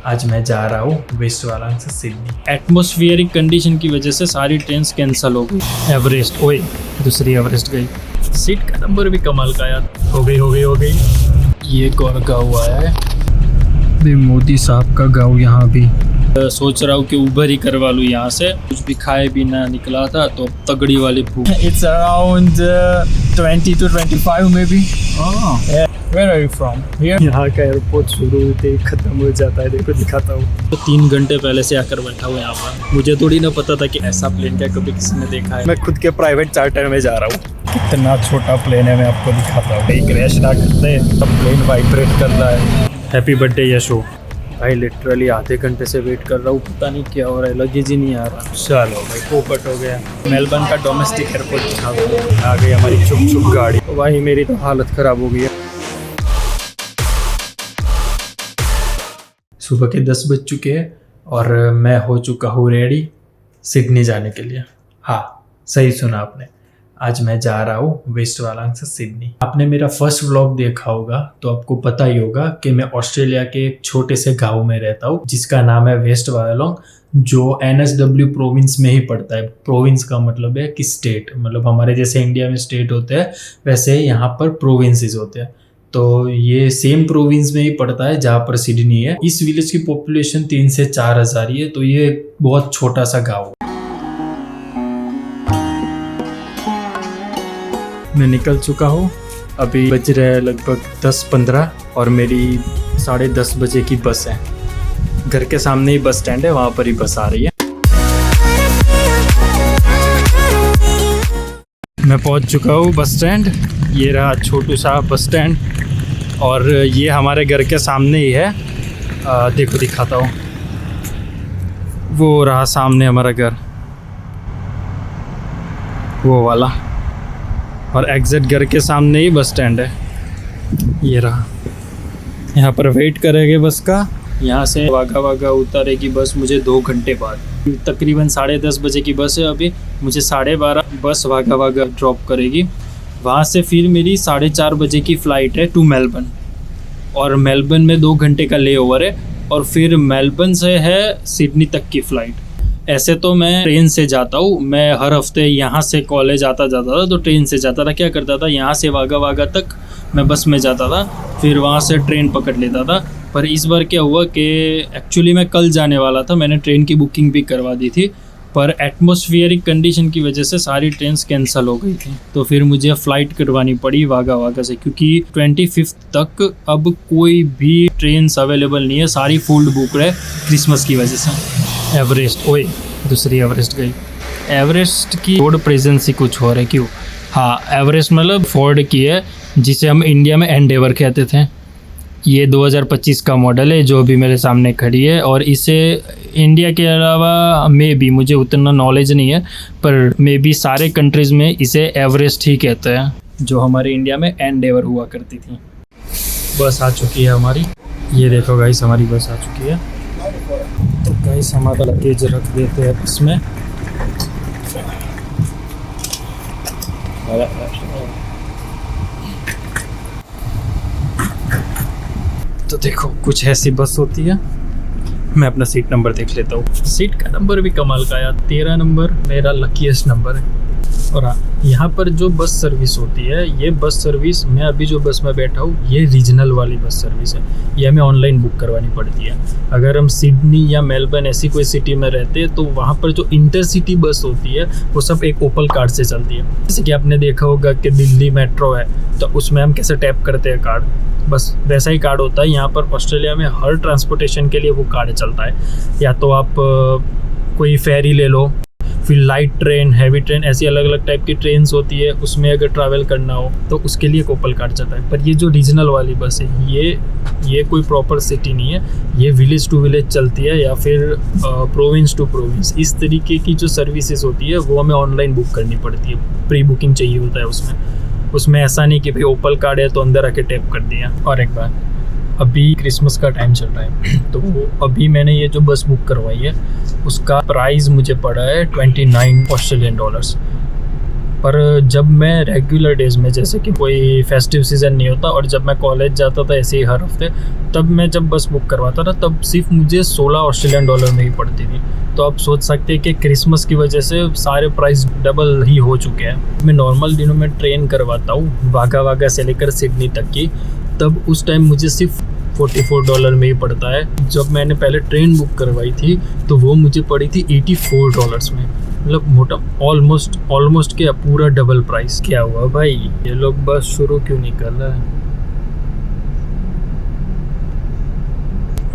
आज मैं जा रहा हूँ वेस्ट वाला से सिडनी। एटमॉस्फेरिक कंडीशन की वजह से सारी ट्रेन कैंसिल हो गई। एवरेस्ट, ओए दूसरी एवरेस्ट गई। सीट का नंबर भी कमाल का यार। हो गई। ये कौन गाँव आया है? भी मोदी साहब का गाँव यहाँ भी। सोच रहा हूँ कि उबर ही करवा लूँ यहाँ से। कुछ भी खाए भी ना निकला था तो तगड़ी वाली भूख। It's around 20 to 25 maybe. Oh. Yeah. Where are you from? Here. यहाँ का एयरपोर्ट शुरू होते ही खत्म हो जाता है। देखो दिखाता हूँ। तो 3 घंटे पहले से आकर बैठा हूँ यहाँ पर। मुझे थोड़ी ना पता था कि ऐसा प्लेन क्या कभी किसी ने देखा है। मैं खुद के प्राइवेट चार्टर में जा रहा हूँ। कितना छोटा प्लेन है, मैं आपको दिखाता हूँ। कहीं क्रैश ना करते हैं। सब प्लेन वाइब्रेट कर रहा है। हैप्पी बर्थडे यशो। भाई लिटरली आधे घंटे से वेट कर रहा हूँ, पता नहीं क्या हो रहा है, लगेज ही नहीं आ रहा। चलो भाई पोपट हो गया। मेलबर्न का डोमेस्टिक एयरपोर्ट दिखा हुआ। आ गई हमारी चुप गाड़ी। भाई मेरी तो हालत ख़राब हो गई है। सुबह के 10 बज चुके हैं और मैं हो चुका हूँ रेडी सिडनी जाने के लिए। हाँ सही सुना आपने, आज मैं जा रहा हूँ वेस्ट वालंग से सिडनी। आपने मेरा फर्स्ट व्लॉग देखा होगा तो आपको पता ही होगा कि मैं ऑस्ट्रेलिया के एक छोटे से गांव में रहता हूँ जिसका नाम है वेस्ट वालंग, जो NSW प्रोविंस में ही पड़ता है। प्रोविंस का मतलब है कि स्टेट, मतलब हमारे जैसे इंडिया में स्टेट होते हैं वैसे यहाँ पर प्रोविंसेस होते हैं। तो ये सेम प्रोविंस में ही पड़ता है जहाँ पर सिडनी है। इस विलेज की पॉपुलेशन 3 से 4 हज़ार ही है, तो ये बहुत छोटा सा गाँव है। मैं निकल चुका हूँ, अभी बज रहे हैं लगभग 10-15 और मेरी 10:30 बजे की बस है। घर के सामने ही बस स्टैंड है, वहाँ पर ही बस आ रही है। मैं पहुँच चुका हूँ बस स्टैंड। ये रहा छोटू सा बस स्टैंड और ये हमारे घर के सामने ही है। देखो दिखाता हूँ, वो रहा सामने हमारा घर, वो वाला, और एग्जैक्ट घर के सामने ही बस स्टैंड है। ये रहा, यहाँ पर वेट करेंगे बस का। यहाँ से वाघा उतारेगी बस मुझे 2 घंटे बाद। तकरीबन 10:30 बजे की बस है अभी। मुझे 12:30 बस वाघा ड्रॉप करेगी। वहाँ से फिर मेरी 4:30 बजे की फ़्लाइट है टू मेलबर्न, और मेलबर्न में 2 घंटे का ले ओवर है, और फिर मेलबर्न से है सिडनी तक की फ़्लाइट। ऐसे तो मैं ट्रेन से जाता हूँ, मैं हर हफ्ते यहाँ से कॉलेज आता जाता था तो ट्रेन से जाता था। क्या करता था, यहाँ से वाघा तक मैं बस में जाता था, फिर वहाँ से ट्रेन पकड़ लेता था। पर इस बार क्या हुआ कि एक्चुअली मैं कल जाने वाला था, मैंने ट्रेन की बुकिंग भी करवा दी थी, पर एटमॉस्फेरिक कंडीशन की वजह से सारी ट्रेन कैंसिल हो गई थी। तो फिर मुझे फ़्लाइट करवानी पड़ी वाघा से, क्योंकि 25 तक अब कोई भी ट्रेन अवेलेबल नहीं है, सारी फुल बुक है क्रिसमस की वजह से। एवरेस्ट, ओए दूसरी एवरेस्ट गई। एवरेस्ट की रोड प्रेजेंस ही कुछ हो रहा है। क्यों? हाँ, एवरेस्ट मतलब फोर्ड की है, जिसे हम इंडिया में एंडेवर कहते थे। ये 2025 का मॉडल है जो अभी मेरे सामने खड़ी है, और इसे इंडिया के अलावा मे बी, मुझे उतना नॉलेज नहीं है, पर मे बी सारे कंट्रीज़ में इसे एवरेस्ट ही कहते हैं, जो हमारे इंडिया में एंडेवर हुआ करती थी। बस आ चुकी है हमारी। ये देखो गाइस, हमारी बस आ चुकी है। तो गाइस हमारा लगेज रख देते हैं इसमें। तो देखो कुछ ऐसी बस होती है। मैं अपना सीट नंबर देख लेता हूँ। सीट का नंबर भी कमाल का यार, 13 नंबर मेरा लकीएस्ट नंबर है। और हाँ, यहाँ पर जो बस सर्विस होती है, ये बस सर्विस, मैं अभी जो बस में बैठा हूँ ये रीजनल वाली बस सर्विस है। ये हमें ऑनलाइन बुक करवानी पड़ती है। अगर हम सिडनी या मेलबर्न ऐसी कोई सिटी में रहते हैं तो वहाँ पर जो इंटरसिटी बस होती है वो सब एक ओपल कार्ड से चलती है। जैसे कि आपने देखा होगा कि दिल्ली मेट्रो है तो उसमें हम कैसे टैप करते हैं कार्ड, बस वैसा ही कार्ड होता है। यहाँ पर ऑस्ट्रेलिया में हर ट्रांसपोर्टेशन के लिए वो कार्ड चलता है। या तो आप कोई फेरी ले लो, फिर लाइट ट्रेन, हैवी ट्रेन, ऐसी अलग अलग टाइप की ट्रेन्स होती है, उसमें अगर ट्रैवल करना हो तो उसके लिए कोपल कार्ड चलता है। पर ये जो रीजनल वाली बस है, ये कोई प्रॉपर सिटी नहीं है, ये विलेज टू विलेज चलती है या फिर प्रोविंस टू प्रोविंस। इस तरीके की जो सर्विसेज होती है वो हमें ऑनलाइन बुक करनी पड़ती है। प्री बुकिंग चाहिए होता है उसमें ऐसा नहीं कि भाई ओपल कार्ड है तो अंदर आके टैप कर दिया। और एक बार, अभी क्रिसमस का टाइम चल रहा है तो अभी मैंने ये जो बस बुक करवाई है उसका प्राइस मुझे पड़ा है $29 ऑस्ट्रेलियन। पर जब मैं रेगुलर डेज में, जैसे कि कोई फेस्टिव सीज़न नहीं होता और जब मैं कॉलेज जाता था ऐसे ही हर हफ्ते, तब मैं जब बस बुक करवाता था तब सिर्फ मुझे 16 ऑस्ट्रेलियन डॉलर में ही पड़ती थी। तो आप सोच सकते हैं कि क्रिसमस की वजह से सारे प्राइस डबल ही हो चुके हैं। मैं नॉर्मल दिनों में ट्रेन करवाता हूँ वाघा वाघा से लेकर सिडनी तक की, तब उस टाइम मुझे सिर्फ $44 में ही पड़ता है। जब मैंने पहले ट्रेन बुक करवाई थी तो वो मुझे पड़ी थी $84 में, मतलब मोटा ऑलमोस्ट क्या पूरा डबल प्राइस। क्या हुआ भाई, ये लोग बस शुरू क्यों नहीं कर रहा है?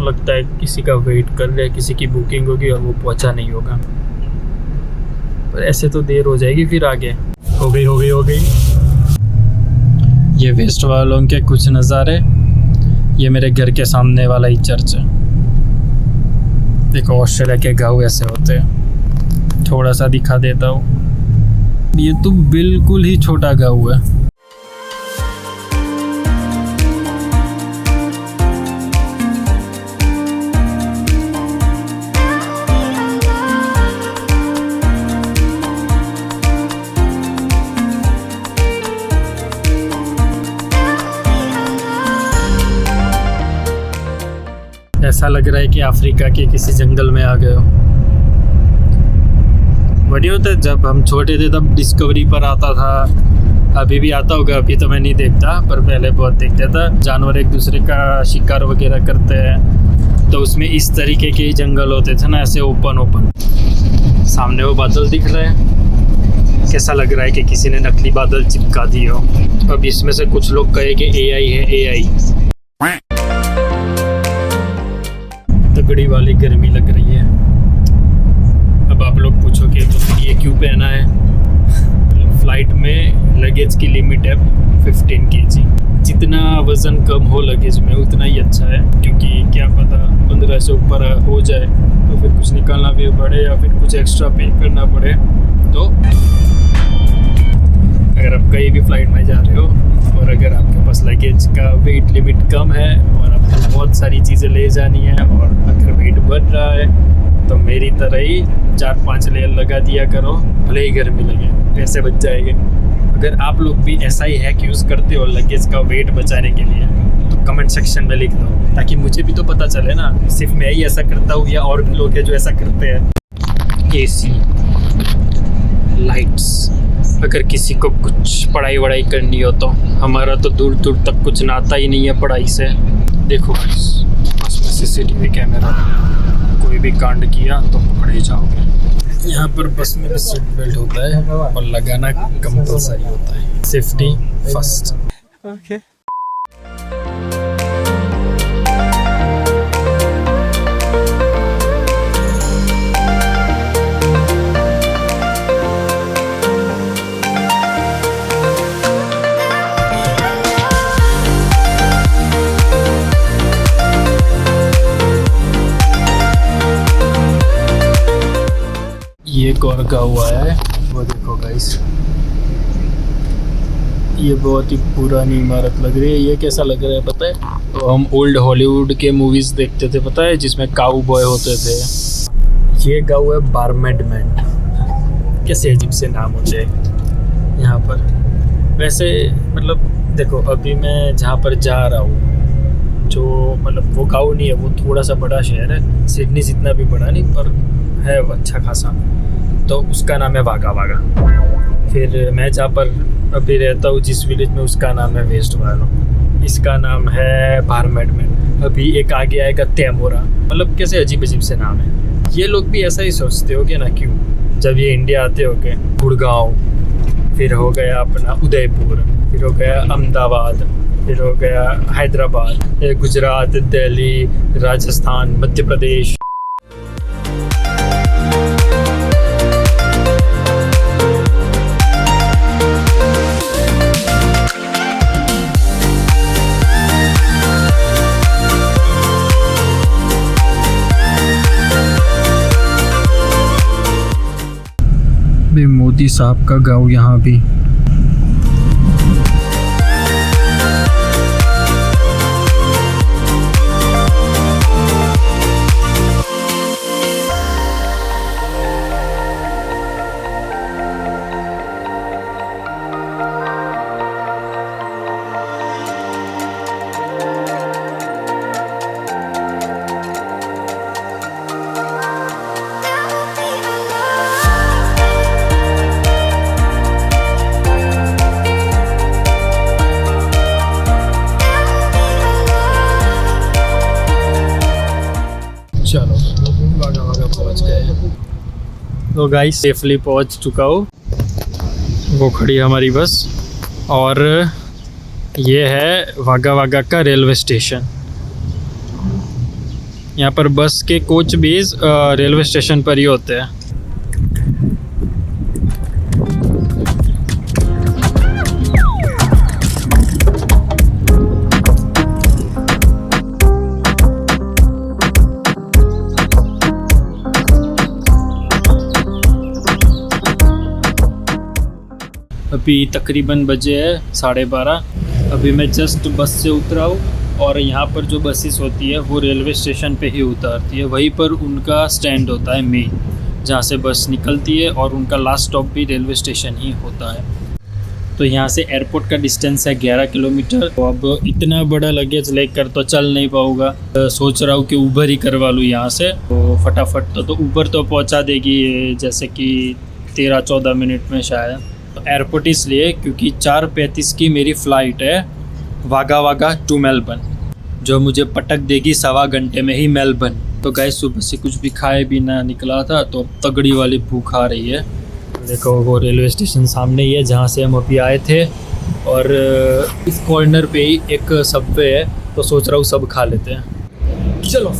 लगता है किसी का वेट कर रहे हैं, किसी की बुकिंग होगी और वो पहुंचा नहीं होगा। पर ऐसे तो देर हो जाएगी फिर आगे। हो गई। ये वेस्ट वालों के कुछ नज़ारे। ये मेरे घर के सामने वाला ही चर्च है। देखो ऑस्ट्रेलिया के गाँव ऐसे होते हैं। थोड़ा सा दिखा देता हूँ। ये तो बिल्कुल ही छोटा गाँव है। ऐसा लग रहा है कि अफ्रीका के किसी जंगल में आ गए हो। बढ़िया होता है, जब हम छोटे थे तब डिस्कवरी पर आता था, अभी भी आता होगा, अभी तो मैं नहीं देखता, पर पहले बहुत देखता था। जानवर एक दूसरे का शिकार वगैरह करते हैं, तो उसमें इस तरीके के जंगल होते थे ना, ऐसे ओपन। सामने वो बादल दिख रहे हैं, कैसा लग रहा है कि किसी ने नकली बादल चिपका दिए हो। अब इसमें से कुछ लोग कहे कि AI है, AI। तगड़ी वाली गर्मी लग रही है। अब आप लोग पूछोगे तो फिर ये क्यों पहना है? फ्लाइट में लगेज की लिमिट है 15 kg। जितना वज़न कम हो लगेज में उतना ही अच्छा है, क्योंकि क्या पता 15 से ऊपर हो जाए तो फिर कुछ निकालना भी पड़े या फिर कुछ एक्स्ट्रा पे करना पड़े। तो अगर आप कहीं भी फ्लाइट में जा रहे हो और अगर आपके पास लगेज का वेट लिमिट कम है और आपको बहुत सारी चीज़ें ले जानी है और अगर वेट बढ़ रहा है, तो मेरी तरह ही 4-5 लेयर लगा दिया करो, भले ही गर्मी लगे, पैसे बच जाएंगे। अगर आप लोग भी ऐसा ही हैक यूज़ करते हो लगेज का वेट बचाने के लिए, तो कमेंट सेक्शन में लिख दो, ताकि मुझे भी तो पता चले ना, सिर्फ मैं ही ऐसा करता हूँ या और भी लोग हैं जो ऐसा करते हैं। AC, लाइट्स, अगर किसी को कुछ पढ़ाई करनी हो तो हमारा तो दूर दूर तक कुछ नाता ही नहीं है पढ़ाई से। देखो बस में CCTV कैमरा, कोई भी कांड किया तो पकड़े जाओगे। यहाँ पर बस में भी सीट बेल्ट होता है और लगाना कंपलसरी होता है। Safety first. Okay. ये एक और गाँव आया है, वो देखो गाइस, ये बहुत ही पुरानी इमारत लग रही है। ये कैसा लग रहा है पता है? तो हम ओल्ड हॉलीवुड के मूवीज़ देखते थे पता है, जिसमें काऊ बॉय होते थे। ये गाँव है बारमेडमेंट। कैसे अजीब से नाम होते हैं यहाँ पर। वैसे मतलब देखो, अभी मैं जहाँ पर जा रहा हूँ, जो मतलब वो गाँव नहीं है, वो थोड़ा सा बड़ा शहर है, सिडनी जितना भी बड़ा नहीं पर है वो अच्छा खासा। तो उसका नाम है वाघा वाघा। फिर मैं जहाँ पर अभी रहता हूँ जिस विलेज में, उसका नाम है वेस्ट वालो, इसका नाम है बारमेडमेंट। अभी एक आगे आएगा तैमोरा। मतलब कैसे अजीब अजीब से नाम है। ये लोग भी ऐसा ही सोचते होगे ना, क्यों? जब ये इंडिया आते होगे, गुड़गांव, फिर हो गया अपना उदयपुर, फिर हो गया अहमदाबाद, फिर हो गया हैदराबाद, गुजरात, दिल्ली, राजस्थान, मध्य प्रदेश। मोदी साहब का गाँव यहाँ भी। चलो वागा वागा पहुंच गए। तो गाइस सेफली पहुंच चुका हूँ। वो खड़ी है हमारी बस और ये है वागा वागा का रेलवे स्टेशन। यहाँ पर बस के कोच बेस रेलवे स्टेशन पर ही होते हैं। अभी तकरीबन बजे है 12:30। अभी मैं जस्ट बस से उतरा हूँ और यहाँ पर जो बसेस होती है वो रेलवे स्टेशन पे ही उतारती है। वहीं पर उनका स्टैंड होता है मेन, जहाँ से बस निकलती है और उनका लास्ट स्टॉप भी रेलवे स्टेशन ही होता है। तो यहाँ से एयरपोर्ट का डिस्टेंस है 11 किलोमीटर। तो अब इतना बड़ा लगेज लेकर तो चल नहीं पाऊँगा। सोच रहा हूँ कि ऊबर ही करवा लूँ यहाँ से, तो फटाफट तो ऊबर तो पहुँचा देगी जैसे कि 13-14 मिनट में शायद। एयरपोर्ट इसलिए क्योंकि 4:35 की मेरी फ़्लाइट है वागा वागा टू मेलबर्न, जो मुझे पटक देगी 1.25 घंटे में ही मेलबर्न। तो गाइस सुबह से कुछ भी खाए भी ना निकला था, तो अब तगड़ी वाली भूख आ रही है। देखो वो रेलवे स्टेशन सामने ही है जहाँ से हम अभी आए थे, और इस कॉर्नर पे ही एक सबवे है, तो सोच रहा हूँ सब खा लेते हैं। चलो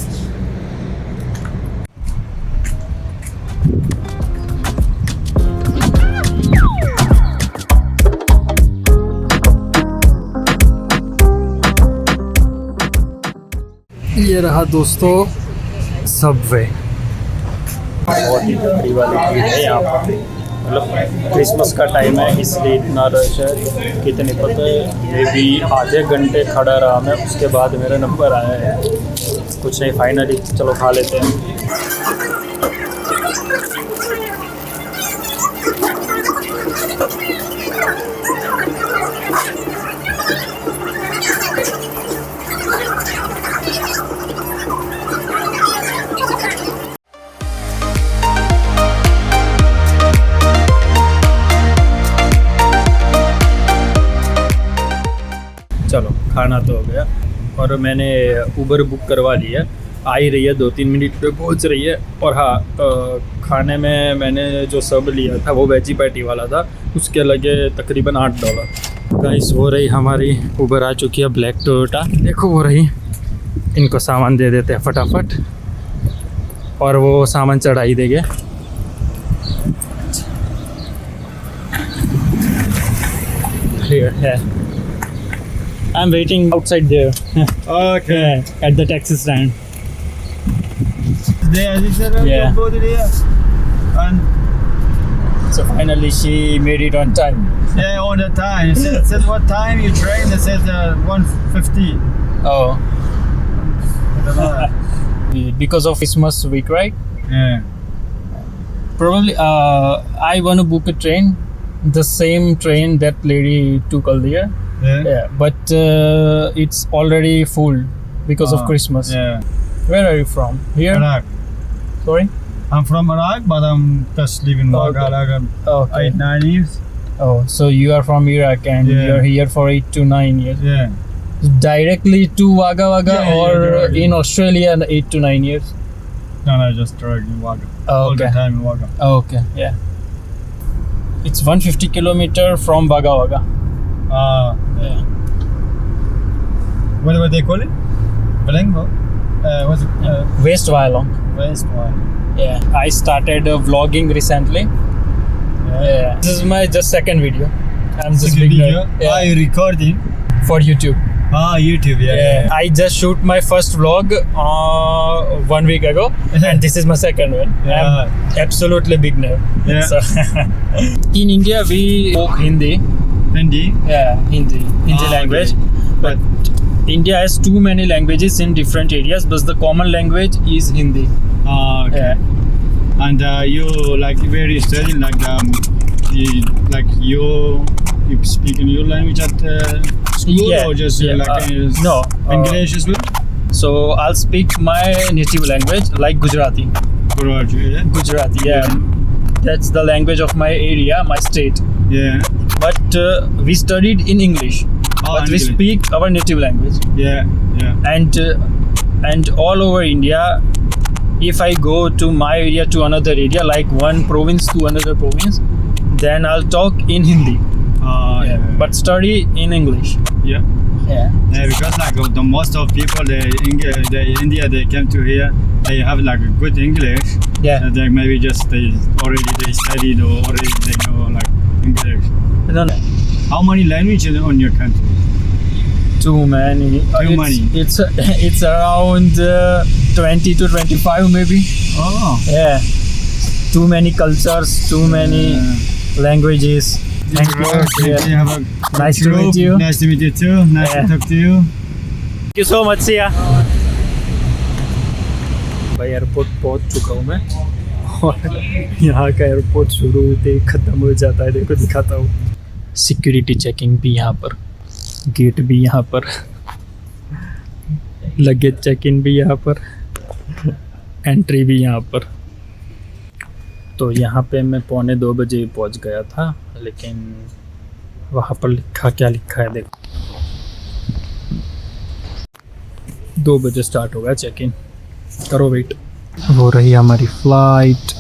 ये रहा दोस्तों सबवे। बहुत ही तगड़ी वाली भीड़ है यहाँ पर। मतलब क्रिसमस का टाइम है इसलिए इतना रश है। कितने पता है, मे भी आधे घंटे खड़ा रहा मैं, उसके बाद मेरा नंबर आया है। कुछ नहीं, फाइनली चलो खा लेते हैं। चलो खाना तो हो गया और मैंने ऊबर बुक करवा लिया। आ ही रही है, 2-3 मिनट पे पहुंच रही है। और हाँ, खाने में मैंने जो सब लिया था वो वेजी पैटी वाला था, उसके लगे तकरीबन $8। गाइस हो रही हमारी ऊबर आ चुकी है ब्लैक टोयोटा। देखो वो रही, इनको सामान दे देते हैं फटाफट और वो सामान चढ़ा ही देंगे। है I'm waiting outside there. Okay. At the taxi stand. There, this is Yeah. you go to there. And So finally she made it on time. yeah, on the time. It said what time you train? It says 1:50. Oh. I don't know. Because of Christmas week, right? Yeah. Probably I want to book a train, the same train that lady took earlier. Yeah. Yeah, but it's already full because of Christmas. Yeah. Where are you from? Here? Iraq. Sorry? I'm from Iraq, but I'm just living in Okay. Iraq Okay. 8-9 years. Oh, so you are from Iraq and Yeah. you're here for 8 to 9 years. Yeah. Directly to Wagga Wagga, Yeah, or directly. in Australia 8 to 9 years? No, just direct in Wagga. Oh, All the okay. time in Wagga. Okay, yeah. It's 150 kilometer from Wagga Wagga. Yeah. What they call it? Balengo? What's it? West Wyalong. West one. Yeah. I started vlogging recently. Yeah. This is my just second video. I'm just Second beginner. video? Yeah. Are you recording? For YouTube. YouTube, yeah. I just shoot my first vlog 1 week ago, and this is my second one. Yeah. I'm absolutely beginner. Yeah. So in India we spoke Hindi. Hindi? Yeah, Hindi Ah, language. okay. But India has too many languages in different areas, but the common language is Hindi. Okay. Yeah. And you like where you studying you speak in your language at school Yeah, or just yeah, no, English as well? So I'll speak my native language like Gujarati. Gujarati, yeah. That's the language of my area, my state. Yeah. But we studied in English, but we English. speak our native language. Yeah. And all over India, if I go to my area to another area, like one province to another province, then I'll talk in Hindi, but study in English. Yeah. Yeah. Yeah, because like the most of people they India they came to here, they have like a good English. Yeah. And they maybe just they studied or already they know like English. No, no. How many languages on your country? Too many. It's around 20 to 25 maybe. Oh. Yeah. Too many cultures, too many languages. Thank you. Yeah. You have a Nice to meet you. Nice to meet you too. Nice Yeah. to talk to you. Thank you so much. See ya. भाई airport पहुंच चुका हूँ मैं और यहाँ का airport शुरू होते ही ख़त्म हो जाता है। देखो दिखाता हूँ। सिक्योरिटी चेकिंग भी यहाँ पर, गेट भी यहाँ पर, लगेज चेक इन भी यहाँ पर, एंट्री भी यहाँ पर। तो यहाँ पे मैं 1:45 बजे पहुँच गया था, लेकिन वहाँ पर क्या लिखा है देखो, 2 बजे स्टार्ट होगा चेक इन। करो वेट। वो रही हमारी फ़्लाइट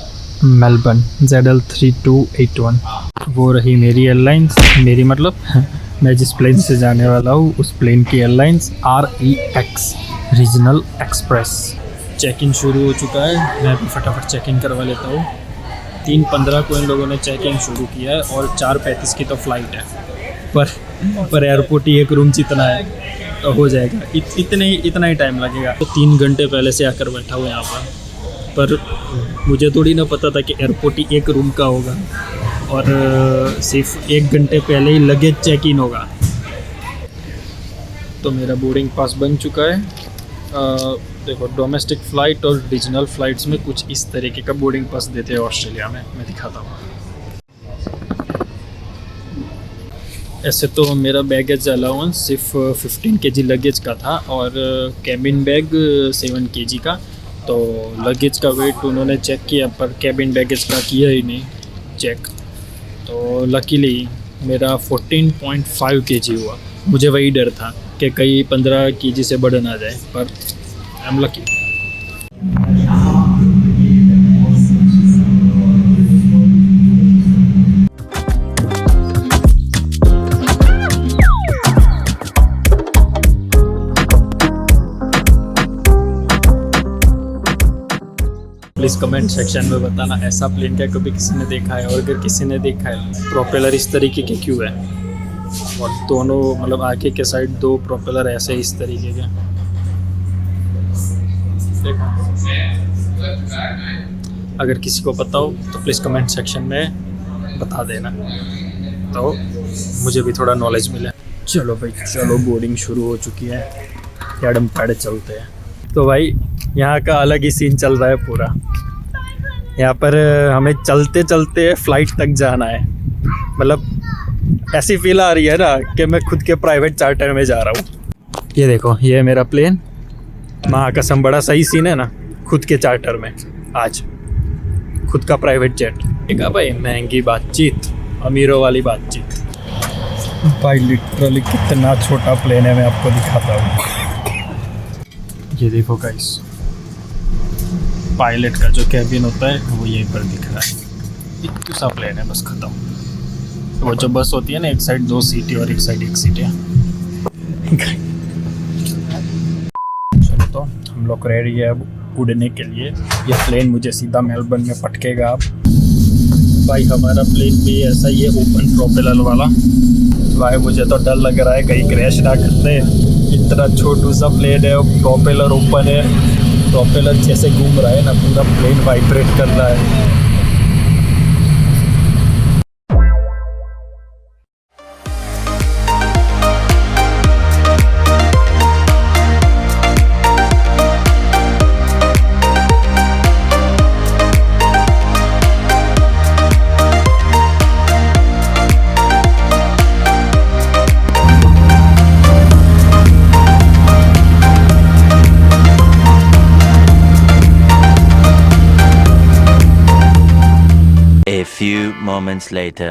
मेलबर्न ZL3281। वो रही मेरी एयरलाइंस, मेरी मतलब मैं जिस प्लेन से जाने वाला हूँ उस प्लेन की airlines REX regional express. Check in शुरू हो चुका है, मैं भी फटाफट चेक इन करवा लेता हूँ। 3:15 को इन लोगों ने चेक इन शुरू किया है और 4:35 की तो फ़्लाइट है, पर एयरपोर्ट ही एक रूम जितना है तो हो जाएगा। इतना ही टाइम लगेगा। तो 3 घंटे पहले से आकर बैठा हुआ यहाँ पर मुझे थोड़ी ना पता था कि एयरपोर्ट ही एक रूम का होगा और सिर्फ 1 घंटे पहले ही लगेज चेक इन होगा। तो मेरा बोर्डिंग पास बन चुका है। देखो, डोमेस्टिक फ़्लाइट और रीजनल फ़्लाइट्स में कुछ इस तरीके का बोर्डिंग पास देते हैं ऑस्ट्रेलिया में। मैं दिखाता हूँ। ऐसे तो मेरा बैगेज अलाउंस सिर्फ 15 kg लगेज का था और कैबिन बैग 7 kg का। तो लगेज का वेट उन्होंने चेक किया पर कैबिन बैगेज का किया ही नहीं चेक। तो लकीली मेरा 14.5 kg हुआ। मुझे वही डर था कि कहीं 15 kg से बढ़ ना जाए, पर I am lucky. Please comment section में बताना ऐसा प्लेन क्या कभी किसी ने देखा है, और अगर किसी ने देखा है प्रोपेलर इस तरीके के क्यों है, और दोनों मतलब आगे के साइड 2 प्रोपेलर ऐसे इस तरीके के। देखो, अगर किसी को पता हो तो प्लीज़ कमेंट सेक्शन में बता देना, तो मुझे भी थोड़ा नॉलेज मिले। चलो भाई चलो, बोर्डिंग शुरू हो चुकी है, एडम पैड चलते हैं। तो भाई यहाँ का अलग ही सीन चल रहा है पूरा। यहाँ पर हमें चलते चलते फ़्लाइट तक जाना है। मतलब ऐसी फील आ रही है ना कि मैं खुद के प्राइवेट चार्टर में जा रहा हूँ। ये देखो, ये है मेरा प्लेन। महाकसम बड़ा सही सीन है ना, खुद के चार्टर में आज खुद का प्राइवेट जेट। ठीक है भाई, महंगी बातचीत, अमीरों वाली बातचीत। भाई लिटरली कितना छोटा प्लेन है, मैं आपको दिखाता हूँ। ये देखो गाइस, पायलट का जो कैबिन होता है वो यहीं पर दिख रहा है। इतना सा प्लेन है, बस ख़त्म। वो जो बस होती है ना, एक साइड 2 सीटें और एक साइड 1 सीट है। चलो तो हम लोग रेडी है अब उड़ने के लिए। ये प्लेन मुझे सीधा मेलबर्न में पटकेगा अब। भाई हमारा प्लेन भी ऐसा ही है, ओपन प्रोपेलर वाला। भाई मुझे तो डर लग रहा है कहीं क्रैश ना कर दे। इतना छोटू सा प्लेन है, प्रोपेलर ओपन है, प्रोपेलर जैसे घूम रहा है ना, पूरा प्लेन वाइब्रेट कर रहा है। few moments later.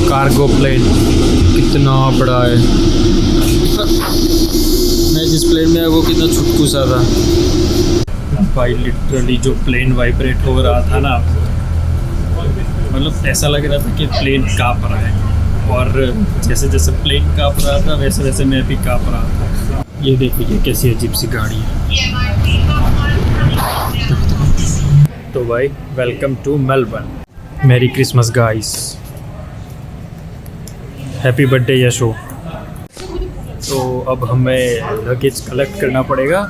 Cargo plane कितना बड़ा है। मैं जिस प्लेन में है वो कितना छुटकू सा था। भाई लिटरली जो प्लेन वाइब्रेट हो रहा था ना, मतलब ऐसा लग रहा था कि प्लेन काँप रहा है। और जैसे जैसे प्लेन काँप रहा था वैसे वैसे मैं भी काँप रहा था। ये देखिए कैसी अजीब सी गाड़ी है। तो भाई welcome to Melbourne. Merry Christmas guys, happy birthday Yasho. तो अब हमें लगेज कलेक्ट करना पड़ेगा,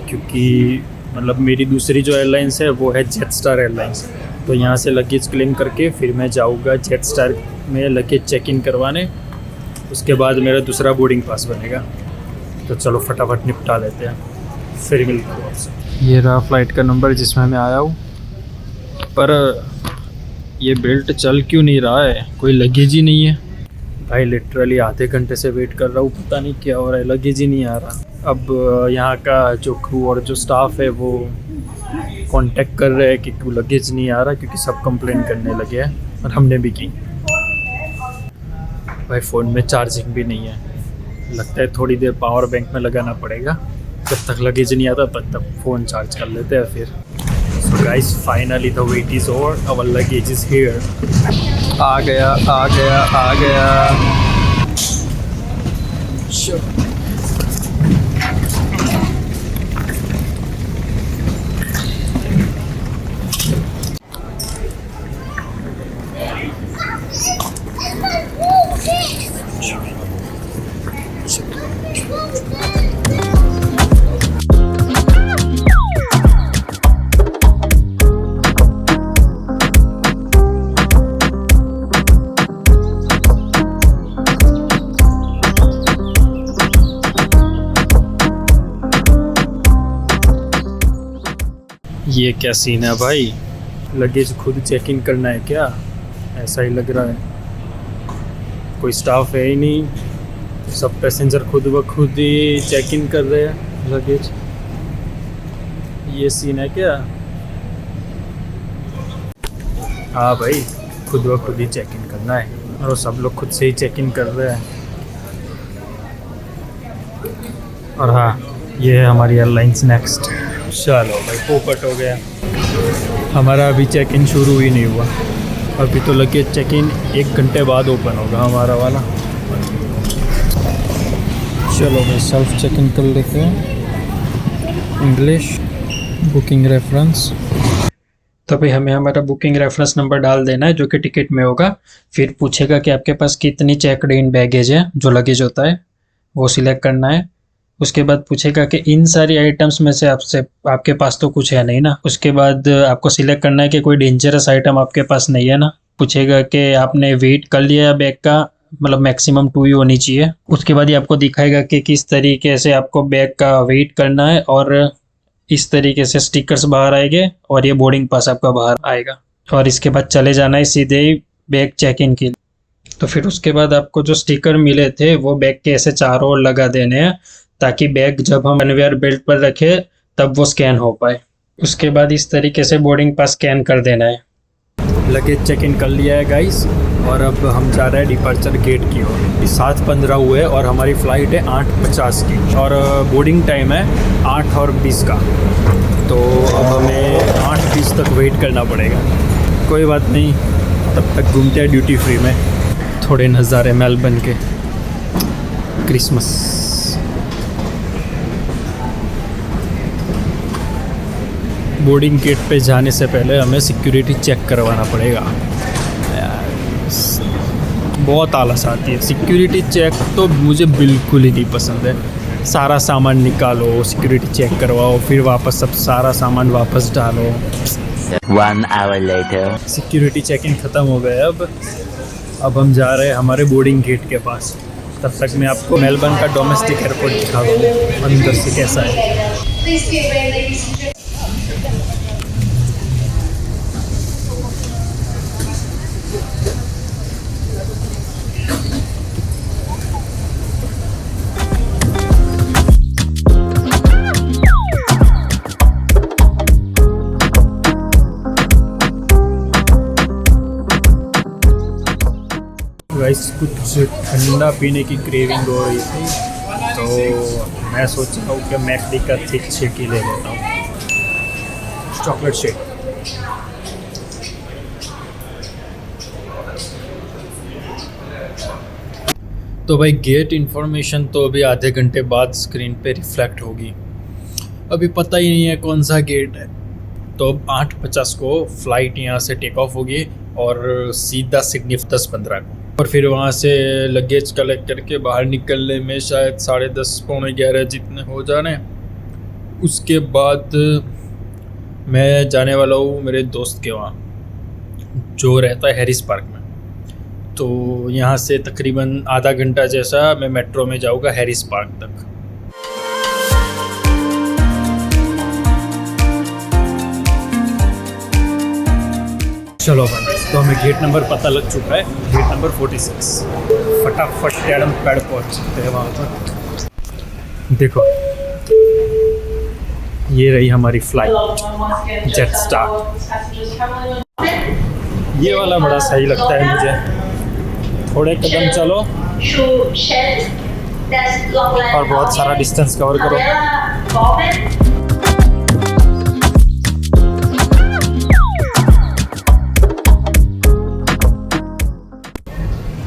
क्योंकि मतलब मेरी दूसरी जो एयरलाइंस है वो है जेट स्टार एयरलाइंस। तो यहाँ से लगेज क्लेम करके फिर मैं जाऊँगा जेट स्टार में लगेज चेक इन करवाने। उसके बाद मेरा दूसरा बोर्डिंग पास बनेगा। तो चलो फटाफट निपटा लेते हैं, फिर मिलते हैं आपसे। ये रहा फ्लाइट का नंबर जिसमें मैं आया हूँ, पर ये बेल्ट चल क्यों नहीं रहा है, कोई लगेज ही नहीं है। भाई लिटरली आधे घंटे से वेट कर रहा हूँ, पता नहीं क्या हो रहा है, लगेज ही नहीं आ रहा। अब यहाँ का जो क्रू और जो स्टाफ है वो कांटेक्ट कर रहे हैं कि क्यों लगेज नहीं आ रहा, क्योंकि सब कंप्लेन करने लगे हैं और हमने भी की। भाई फ़ोन में चार्जिंग भी नहीं है, लगता है थोड़ी देर पावर बैंक में लगाना पड़ेगा। जब तक लगेज नहीं आता तब तक फ़ोन चार्ज कर लेते हैं फिर। So guys finally the wait is over, our luggage is here. आ गया आ गया आ गया। ये क्या सीन है भाई, लगेज खुद चेक इन करना है क्या? ऐसा ही लग रहा है, कोई स्टाफ है ही नहीं, सब पैसेंजर खुद ब खुद ही चेक इन कर रहे हैं लगेज। ये सीन है क्या? हाँ भाई खुद ब खुद ही चेक इन करना है, और सब लोग खुद से ही चेक इन कर रहे हैं। और हाँ ये है हमारी एयरलाइंस नेक्स्ट। चलो भाई पोपट हो गया, हमारा अभी चेक इन शुरू ही नहीं हुआ। अभी तो लगेज चेक इन 1 घंटे बाद ओपन होगा हमारा वाला। चलो भाई सेल्फ चेक इन कर लेते हैं। English booking reference. तो भाई हमें हमारा बुकिंग रेफरेंस नंबर डाल देना है जो कि टिकट में होगा। फिर पूछेगा कि आपके पास कितनी चेकड इन बैगेज है, जो लगेज होता है वो सिलेक्ट करना है। उसके बाद पूछेगा कि इन सारी आइटम्स में से आपके पास तो कुछ है नहीं ना। उसके बाद आपको सिलेक्ट करना है कि कोई डेंजरस आइटम आपके पास नहीं है ना। पूछेगा कि आपने वेट कर लिया बैग का, मतलब मैक्सिमम 2 ही होनी चाहिए। उसके बाद ही आपको दिखाएगा कि किस तरीके से आपको बैग का वेट करना है, और इस तरीके से स्टिकर्स बाहर आएंगे और ये बोर्डिंग पास आपका बाहर आएगा। और इसके बाद चले जाना है सीधे ही बैग चेक इन के लिए। तो फिर उसके बाद आपको जो स्टिकर मिले थे वो बैग के ऐसे चारों ओर लगा देने हैं, ताकि बैग जब हम कन्वेयर बेल्ट पर रखें तब वो स्कैन हो पाए। उसके बाद इस तरीके से बोर्डिंग पास स्कैन कर देना है। लगेज चेक इन कर लिया है गाइस, और अब हम जा रहे हैं डिपार्चर गेट की ओर। 7:15 हुए और हमारी फ़्लाइट है 8:50 की, और बोर्डिंग टाइम है 8:20 का। तो अब हमें 8:20 तक वेट करना पड़ेगा। कोई बात नहीं, तब तक घूमते हैं ड्यूटी फ्री में। थोड़े नज़ारे मेलबर्न के क्रिसमस। बोर्डिंग गेट पे जाने से पहले हमें सिक्योरिटी चेक करवाना पड़ेगा। बहुत आलस आती है, सिक्योरिटी चेक तो मुझे बिल्कुल ही नहीं पसंद है। सारा सामान निकालो, सिक्योरिटी चेक करवाओ, फिर वापस सब सारा सामान वापस डालो। 1 hour later. Security check in ख़त्म हो गया। अब हम जा रहे हैं हमारे बोर्डिंग गेट के पास। तब तक मैं आपको मेलबर्न का डोमेस्टिक एयरपोर्ट दिखा दूँ अंदर से कैसा है। गाइस कुछ ठंडा पीने की क्रेविंग हो रही थी, तो मैं सोच रहा हूँ कि मैकडी का थिक शेक ही ले लेता हूँ। chocolate shake. तो भाई गेट इन्फॉर्मेशन तो अभी आधे घंटे बाद स्क्रीन पे रिफ्लेक्ट होगी। अभी पता ही नहीं है कौन सा गेट है। तो अब 8:50 को फ़्लाइट यहाँ से टेक ऑफ होगी और सीधा सिडनी 10:15 को, और फिर वहाँ से लगेज कलेक्ट करके बाहर निकलने में शायद 10:30 पौने 11 जितने हो जाने। उसके बाद मैं जाने वाला हूँ मेरे दोस्त के वहाँ, जो रहता है हैरिस पार्क में। तो यहाँ से तकरीबन आधा घंटा जैसा मैं मेट्रो में जाऊँगा हैरिस पार्क तक। चलो भाई, तो हमें गेट नंबर पता लग चुका है, गेट नंबर 46। फटाफट टैडम पैड पहुँच सकते हैं वहाँ पर। देखो ये रही हमारी फ्लाइट जेट स्टार। ये वाला बड़ा सही लगता है मुझे। थोड़े कदम चलो और बहुत सारा डिस्टेंस कवर करो।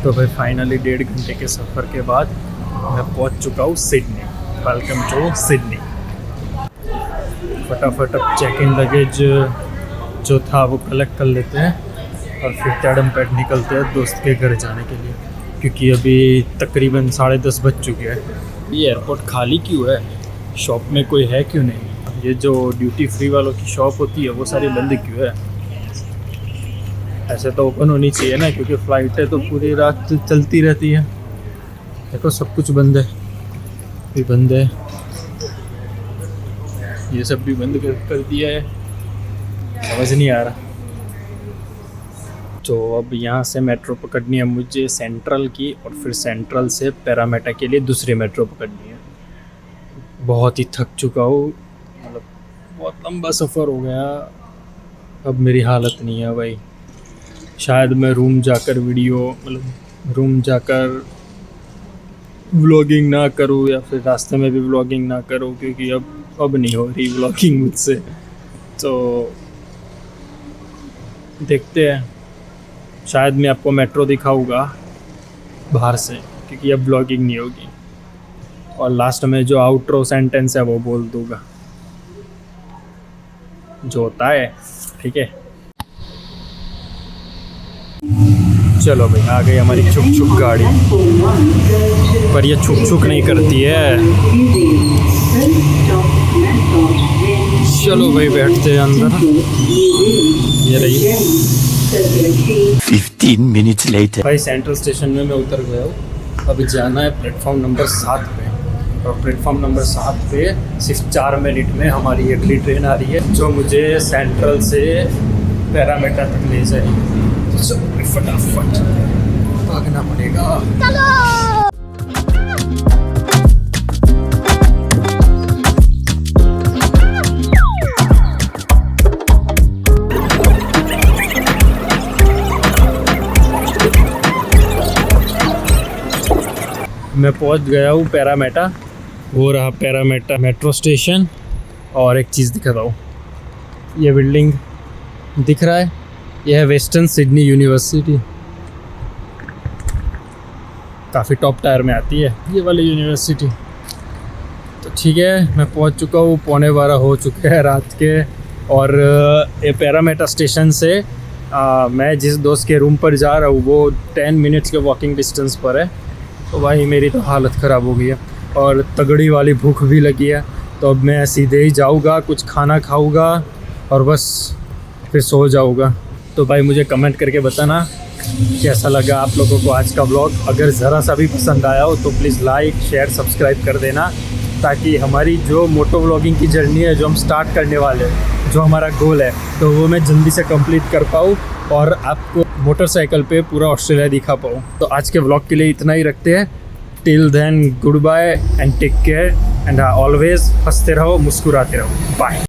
तो भाई फाइनली 1.5 घंटे के सफ़र के बाद मैं पहुंच चुका हूँ सिडनी। Welcome to Sydney. फटाफट अब चेक इन लगेज जो था वो कलेक्ट कर लेते हैं और फिर टैडम पैड निकलते हैं दोस्त के घर जाने के लिए, क्योंकि अभी तकरीबन 10:30 बज चुके हैं। ये एयरपोर्ट खाली क्यों है? शॉप में कोई है क्यों नहीं? ये जो ड्यूटी फ्री वालों की शॉप होती है वो सारी बंद क्यों है? ऐसे तो ओपन होनी चाहिए ना, क्योंकि फ़्लाइटें तो पूरी रात चलती रहती है। देखो सब कुछ बंद है, भी बंद है, ये सब भी बंद कर दिया है। समझ नहीं आ रहा। तो अब यहाँ से मेट्रो पकड़नी है मुझे सेंट्रल की, और फिर सेंट्रल से पैरामेटा के लिए दूसरी मेट्रो पकड़नी है। बहुत ही थक चुका हूँ, मतलब बहुत लंबा सफ़र हो गया। अब मेरी हालत नहीं है भाई। शायद मैं रूम जाकर व्लॉगिंग ना करूँ, या फिर रास्ते में भी व्लॉगिंग ना करूँ, क्योंकि अब नहीं हो रही व्लॉगिंग मुझसे। तो देखते हैं, शायद मैं आपको मेट्रो दिखाऊंगा बाहर से, क्योंकि अब व्लॉगिंग नहीं होगी। और लास्ट में जो आउटरो सेंटेंस है वो बोल दूंगा, जो होता है। ठीक है, चलो भाई आ गई हमारी छुक छुक गाड़ी। पर ये छुक छुक नहीं करती है। चलो भाई बैठते हैं अंदर। ये रही 15 minutes later. भाई सेंट्रल स्टेशन में मैं उतर गया हूँ। अभी जाना है प्लेटफॉर्म नंबर 7 पे, और प्लेटफॉर्म नंबर 7 पे सिर्फ 4 मिनट में हमारी अगली ट्रेन आ रही है, जो मुझे सेंट्रल से पैरामेटा तक ले जाएगी। तो फटाफट भागना पड़ेगा। मैं पहुंच गया हूँ पैरामेटा। वो रहा पैरामेटा मेट्रो स्टेशन। और एक चीज़ दिखाता हूँ, ये बिल्डिंग दिख रहा है, यह है वेस्टर्न सिडनी यूनिवर्सिटी। काफ़ी टॉप टायर में आती है ये वाली यूनिवर्सिटी। तो ठीक है, मैं पहुंच चुका हूँ, 11:15 हो चुके हैं रात के। और ये पैरामेटा स्टेशन से मैं जिस दोस्त के रूम पर जा रहा हूँ वो 10 मिनट्स के वॉकिंग डिस्टेंस पर है। तो भाई मेरी तो हालत ख़राब हो गई है और तगड़ी वाली भूख भी लगी है। तो अब मैं सीधे ही जाऊँगा, कुछ खाना खाऊँगा और बस फिर सो जाऊँगा। तो भाई मुझे कमेंट करके बताना कैसा लगा आप लोगों को आज का व्लॉग। अगर ज़रा सा भी पसंद आया हो तो प्लीज़ लाइक शेयर सब्सक्राइब कर देना, ताकि हमारी जो मोटो व्लॉगिंग की जर्नी है जो हम स्टार्ट करने वाले हैं, जो हमारा गोल है, तो वो मैं जल्दी से कंप्लीट कर पाऊँ और आपको मोटरसाइकिल पे पूरा ऑस्ट्रेलिया दिखा पाऊँ। तो आज के व्लॉग के लिए इतना ही रखते हैं। Till then goodbye and take care and always हंसते रहो, मुस्कुराते रहो। बाय।